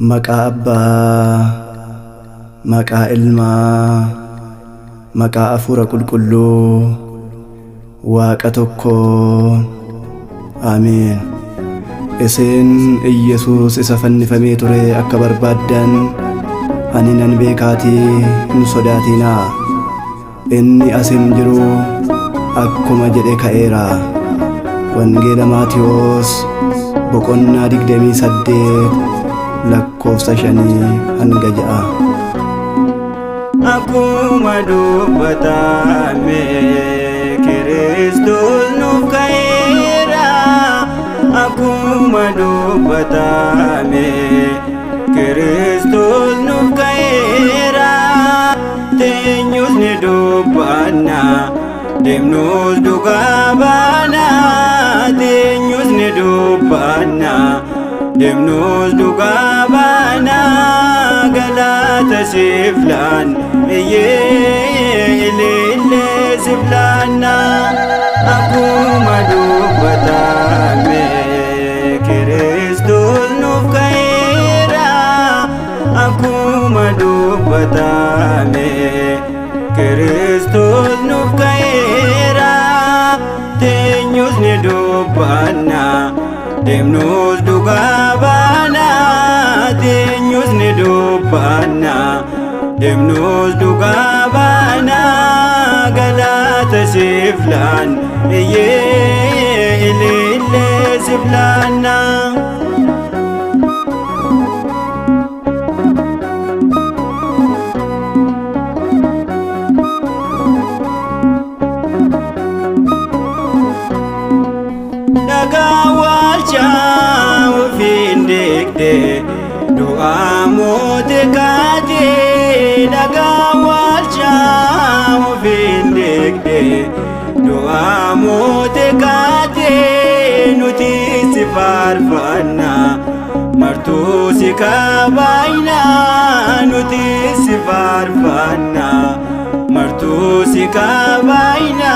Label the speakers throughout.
Speaker 1: Maqaa Abbaa, maqaa Ilmaa, maqaa Hafuura Qulqulluu, Waaqa tokkoo. Ameen. Isin Iyyesuus isa fannifamee ture akka barbaaddan ani nan beekaatii hin sodaatinaa. Inni asin jiru akkuma jedhe ka'eera. Wangeela Maatiyos boqonnaa 28 lakkoofsa 5 hanga 6.
Speaker 2: Akkuma dubbatame Kiristoos nuuf ka'eera. Akkuma dubbatame Kiristoos nuuf ka'eera. Teenyus ni dubbanna, deemnus dhugaa baana. Teenyus ni dubbanna, deemnus dhugaa baana. Galata siif laanna, ilillee siif laanna. Akkuma dubbatame Kiristoos nuuf ka'eera. Akkuma dubbatame Kiristoos nuuf ka'eera. Teenyus ni dubbanna, deemnus dhugaa baana. Teenyus ni dubbanna, deemnus dhugaa baana. Galata siif laanna, ilillee siif laanna. Dhagaa waalchaa ofiin deegdee du'aa mootii kaatee. Dhagaa waalchaa ofiin deegdee du'aa mootii kaatee. Nuti si faarfanna, martuu si kabaayna. Nuti si faarfanna, martuu si kabaayna.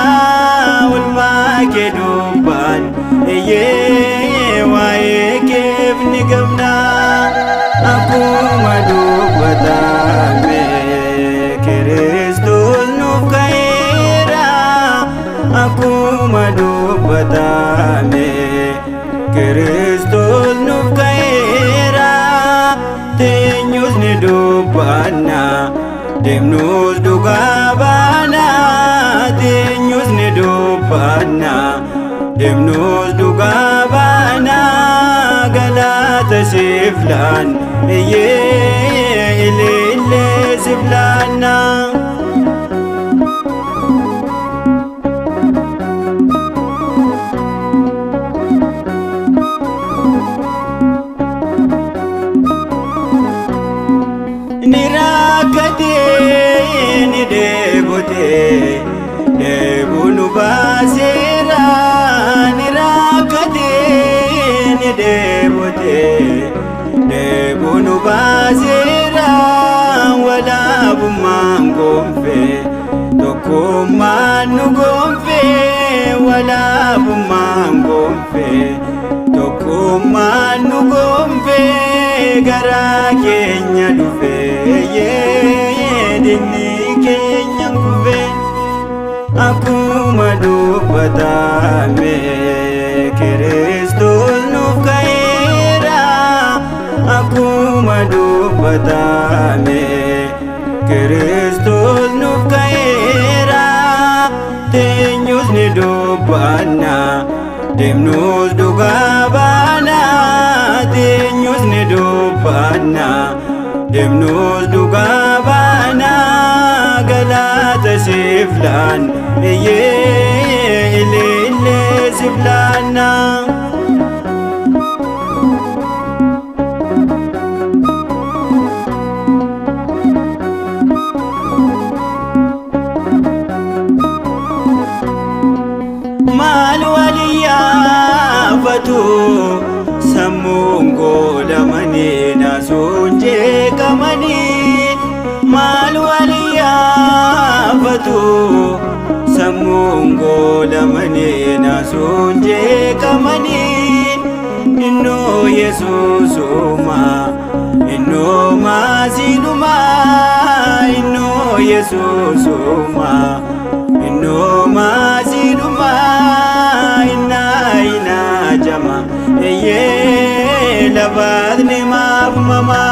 Speaker 2: Oolmaa kee dubbanna, waa'ee keef ni gamna. Akkuma dubbatame Kiristoos nuuf ka'eera. Akkuma dubbatame Kiristoos nuuf ka'eera. Teenyus ni dubbanna, deemnus dhugaa baana. Teenyus ni dubbanna, deemnus dhugaa baana. Galata siif laanna, ilillee siif laanna. Ni rakkatee ni deebotee, deebuu nu baaseera. Ni rakkatee ni deebotee, deebuu nu baaseera. Walaabummaan gonfee, tokkummaan nu gonfee. Walaabummaan gonfee, tokkummaan nu gonfee. Garaa keenya dhufee, dinni keenya kufee. Akkuma dubbatame Kiristoos nuuf ka'eera. Akkuma dubbatame Kiristoos nuuf ka'eera. Teenyus ni dubbanna, deemnus dhugaa baana. Teenyus ni dubbanna, deemnus dhugaa baana. Galata siif laanna, ilillee siif laanna. Maal waliyaafatu sammuun goolamanii naasuun jeeqamanii. Maal waliyaafatu sammuun goolamanii naasuun jeeqamanii. Innoo Yesuusuma Yesuusuma innuma siduma inna jama labaatni maaf mama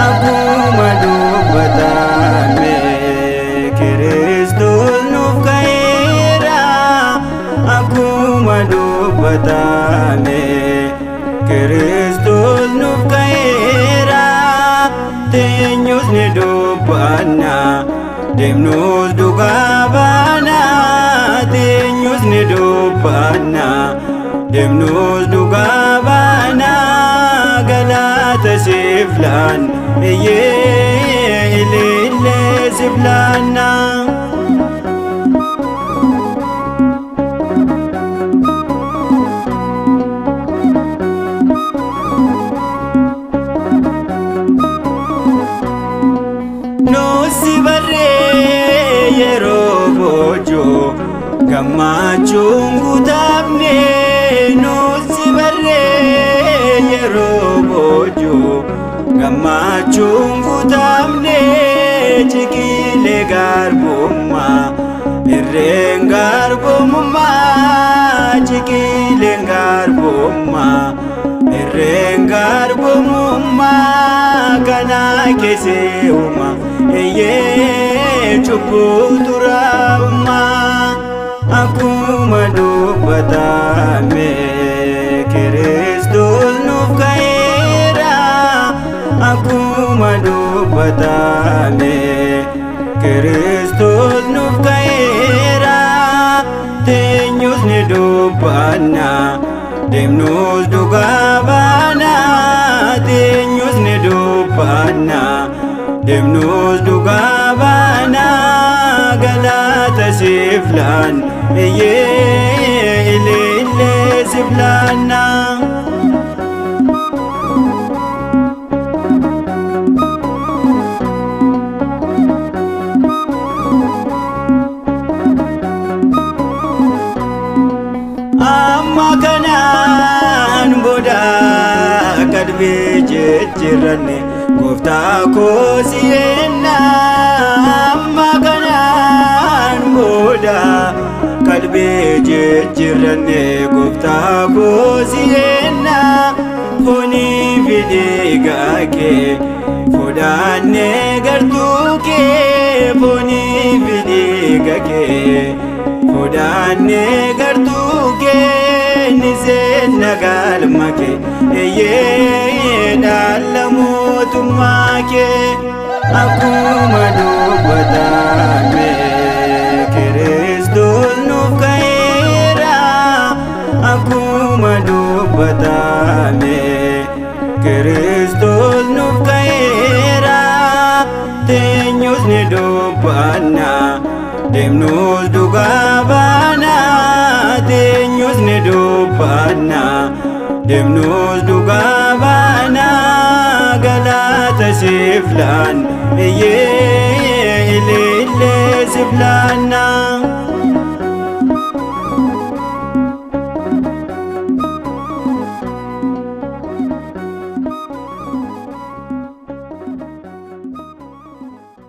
Speaker 2: akkuma dubbatame Kiristoos nuuf ka'eera akkuma dubbatame Kiristoos nuuf ka'eera teenyus ni dubbanna deemnus dhugaa baana teenyus ni dubbanna deemnus dhugaa baana galata siif laanna ilillee siif laanna. Nusi barree yeroo boojoo gammachuun guutamne nusi barree yeroo boojoo gammachuun guutamne ciqilee garbummaa irreen garbummaa ciqileen garbummaa irreen garbummaa kana keessee uumaa cubbuu xuraa'ummaa akkuma dubbatame Kiristoos nuuf ka'eera akkuma dubbatame Kiristoos nuuf ka'eera teenyus ni dubbanna deemnus dhugaa baana teenyus ni dubbanna deemnus dhugaa baana galata siif laanna ilillee siif laanna. Amma kanaan booda qalbii jijjiirranne Gooftaa koo si'enna amma kanaan booda qalbii jijjiirranne Gooftaa koo si'enna foonii fi dhiiga kee fudhannee gartuu kee foonii fi dhiiga kee fudhannee gartuu kee ni seenna galma kee dhaala mootummaa kee akkuma dubbatame Kiristoos nuuf ka'eera akkuma dubbatame Kiristoos nuuf ka'eera teenyus ni dubbanna deemnus dhugaa baana teenyus ni dubbanna deemnus dhugaa baana galata siif laanna ilillee siif laanna.